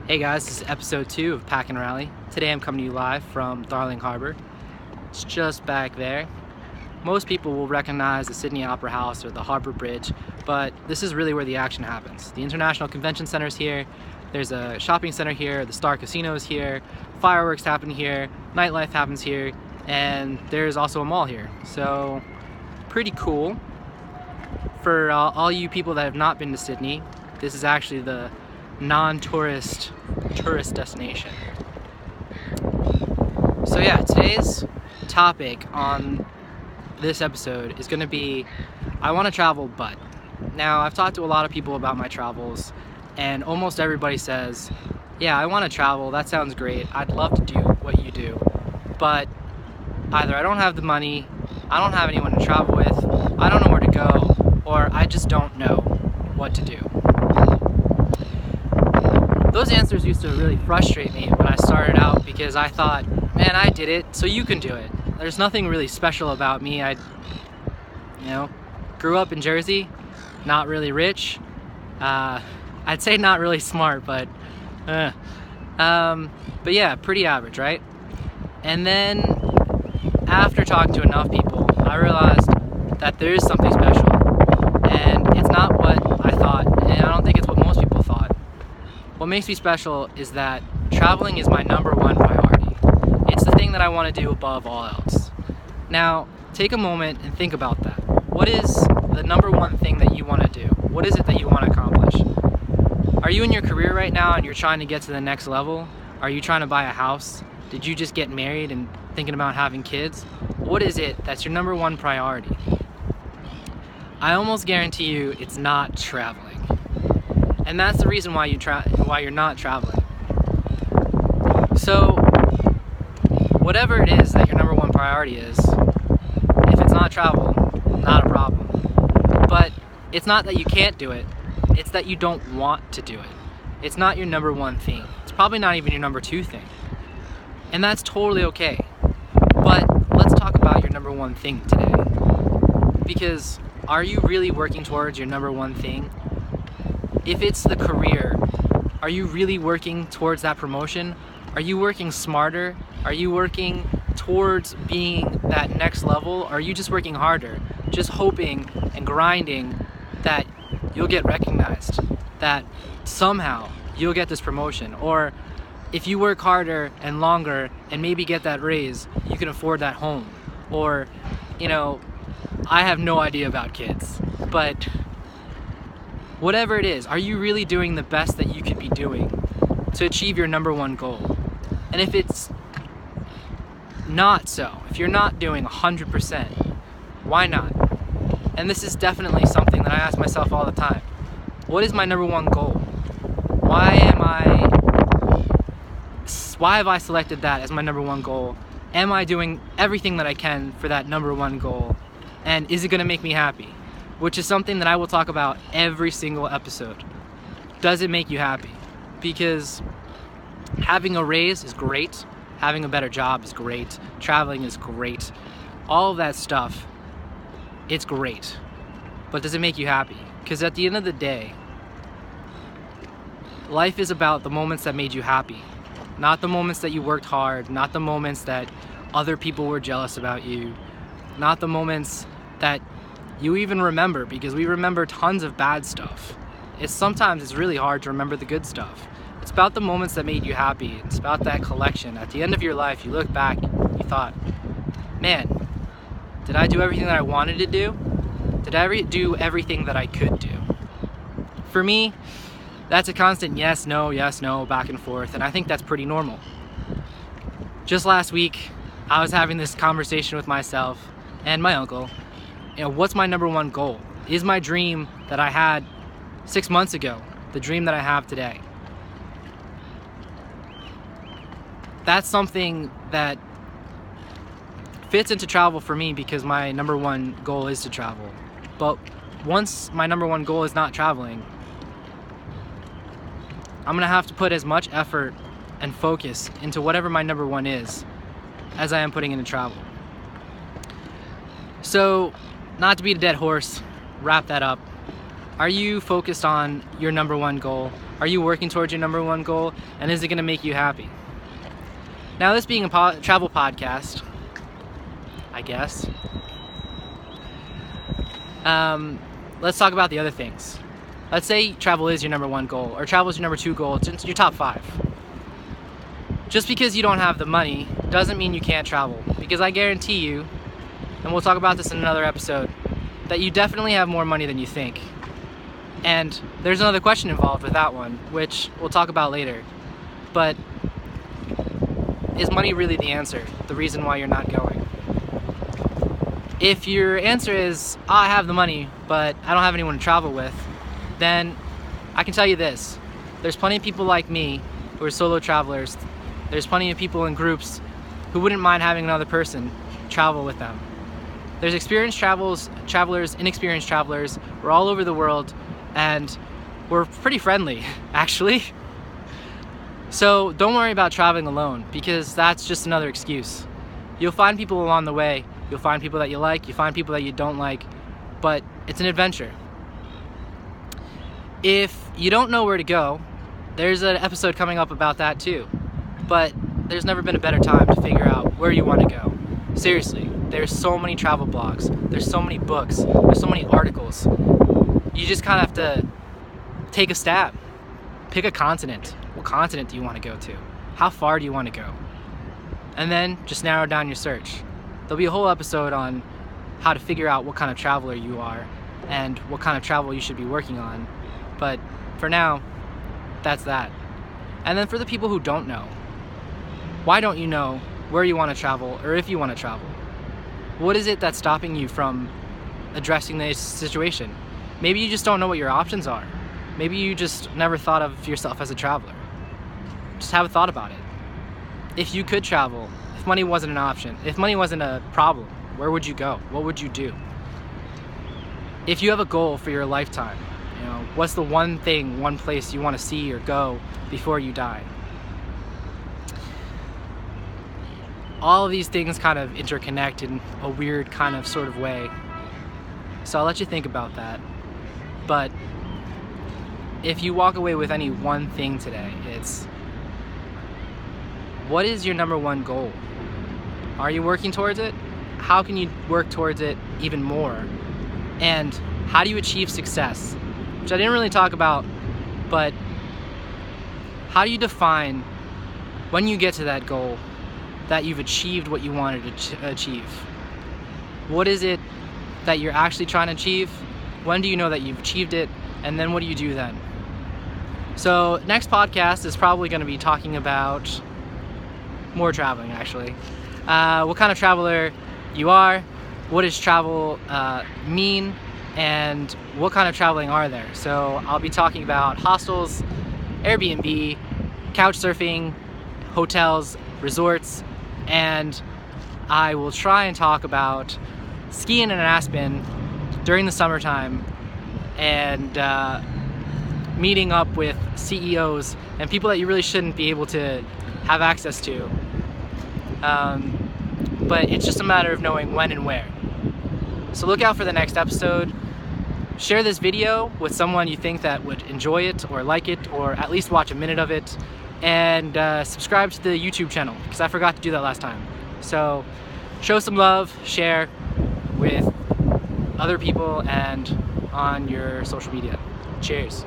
Hey guys, this is episode 2 of Pack and Rally. Today I'm coming to you live from Darling Harbour. It's just back there. Most people will recognize the Sydney Opera House or the Harbour Bridge, but this is really where the action happens. The International Convention Center is here, there's a shopping center here, the Star Casino is here, fireworks happen here, nightlife happens here, and there's also a mall here. So, pretty cool. For all you people that have not been to Sydney, this is actually the non-tourist tourist destination. So yeah, today's topic on this episode is going to be I want to travel but. Now, I've talked to a lot of people about my travels and almost everybody says, yeah, I want to travel, that sounds great, I'd love to do what you do, but either I don't have the money, I don't have anyone to travel with, I don't know where to go, or I just don't know what to do. Those answers used to really frustrate me when I started out because I thought, man, I did it, so you can do it. There's nothing really special about me. I grew up in Jersey, not really rich. I'd say not really smart, but yeah, pretty average, right? And then after talking to enough people, I realized that there is something special, and it's not what I thought, and I don't think it's what most people thought. What makes me special is that traveling is my #1 priority. It's the thing that I want to do above all else. Now, take a moment and think about that. What is the #1 thing that you want to do? What is it that you want to accomplish? Are you in your career right now and you're trying to get to the next level? Are you trying to buy a house? Did you just get married and thinking about having kids? What is it that's your #1 priority? I almost guarantee you it's not traveling. And that's the reason why you're not traveling. So, whatever it is that your #1 priority is, if it's not travel, not a problem. But it's not that you can't do it, it's that you don't want to do it. It's not your #1 thing. It's probably not even your #2 thing. And that's totally okay. But let's talk about your #1 thing today. Because are you really working towards your #1 thing? If it's the career, are you really working towards that promotion? Are you working smarter? Are you working towards being that next level? Or are you just working harder, just hoping and grinding that you'll get recognized, that somehow you'll get this promotion? Or if you work harder and longer and maybe get that raise, you can afford that home. Or, I have no idea about kids, but whatever it is, are you really doing the best that you could be doing to achieve your #1 goal? And if it's not so, if you're not doing 100%, why not? And this is definitely something that I ask myself all the time. What is my #1 goal? Why have I selected that as my #1 goal? Am I doing everything that I can for that #1 goal? And is it going to make me happy? Which is something that I will talk about every single episode. Does it make you happy? Because having a raise is great, having a better job is great, traveling is great, all of that stuff, it's great. But does it make you happy? Because at the end of the day, life is about the moments that made you happy, not the moments that you worked hard, not the moments that other people were jealous about you, not the moments that you even remember, because we remember tons of bad stuff. Sometimes it's really hard to remember the good stuff. It's about the moments that made you happy. It's about that collection. At the end of your life, you look back, you thought, man, did I do everything that I wanted to do? Did I do everything that I could do? For me, that's a constant yes, no, back and forth, and I think that's pretty normal. Just last week, I was having this conversation with myself and my uncle. What's my #1 goal? Is my dream that I had 6 months ago the dream that I have today? That's something that fits into travel for me because my #1 goal is to travel. But once my #1 goal is not traveling, I'm gonna have to put as much effort and focus into whatever my #1 is as I am putting into travel. So, not to beat a dead horse, wrap that up. Are you focused on your number one goal? Are you working towards your number one goal? And is it going to make you happy? Now, this being a travel podcast, I guess, let's talk about the other things. Let's say travel is your number one goal, or travel is your number two goal. It's your top 5. Just because you don't have the money doesn't mean you can't travel, because I guarantee you, and we'll talk about this in another episode, that you definitely have more money than you think. And there's another question involved with that one, which we'll talk about later. But is money really the answer, the reason why you're not going? If your answer is, I have the money, but I don't have anyone to travel with, then I can tell you this. There's plenty of people like me who are solo travelers. There's plenty of people in groups who wouldn't mind having another person travel with them. There's experienced travelers, inexperienced travelers. We're all over the world, and we're pretty friendly, actually. So don't worry about traveling alone, because that's just another excuse. You'll find people along the way. You'll find people that you like, you find people that you don't like, but it's an adventure. If you don't know where to go, there's an episode coming up about that too. But there's never been a better time to figure out where you want to go. Seriously, there's so many travel blogs, there's so many books, there's so many articles. You just kind of have to take a stab. Pick a continent. What continent do you want to go to? How far do you want to go? And then just narrow down your search. There'll be a whole episode on how to figure out what kind of traveler you are and what kind of travel you should be working on. But for now, that's that. And then for the people who don't know, why don't you know where you want to travel or if you want to travel? What is it that's stopping you from addressing this situation? Maybe you just don't know what your options are. Maybe you just never thought of yourself as a traveler. Just have a thought about it. If you could travel, if money wasn't an option, if money wasn't a problem, where would you go? What would you do? If you have a goal for your lifetime, what's the one thing, one place you want to see or go before you die? All of these things kind of interconnect in a weird kind of sort of way. So I'll let you think about that. But if you walk away with any one thing today, it's, what is your number one goal? Are you working towards it? How can you work towards it even more? And how do you achieve success? Which I didn't really talk about, but how do you define when you get to that goal that you've achieved what you wanted to achieve? What is it that you're actually trying to achieve? When do you know that you've achieved it? And then what do you do then? So next podcast is probably going to be talking about more traveling, actually. What kind of traveler you are, what does travel mean, and what kind of traveling are there? So I'll be talking about hostels, Airbnb, couch surfing, hotels, resorts, and I will try and talk about skiing in Aspen during the summertime and meeting up with CEOs and people that you really shouldn't be able to have access to. But it's just a matter of knowing when and where. So look out for the next episode. Share this video with someone you think that would enjoy it or like it, or at least watch a minute of it. And subscribe to the YouTube channel, because I forgot to do that last time. So show some love, share with other people and on your social media. Cheers.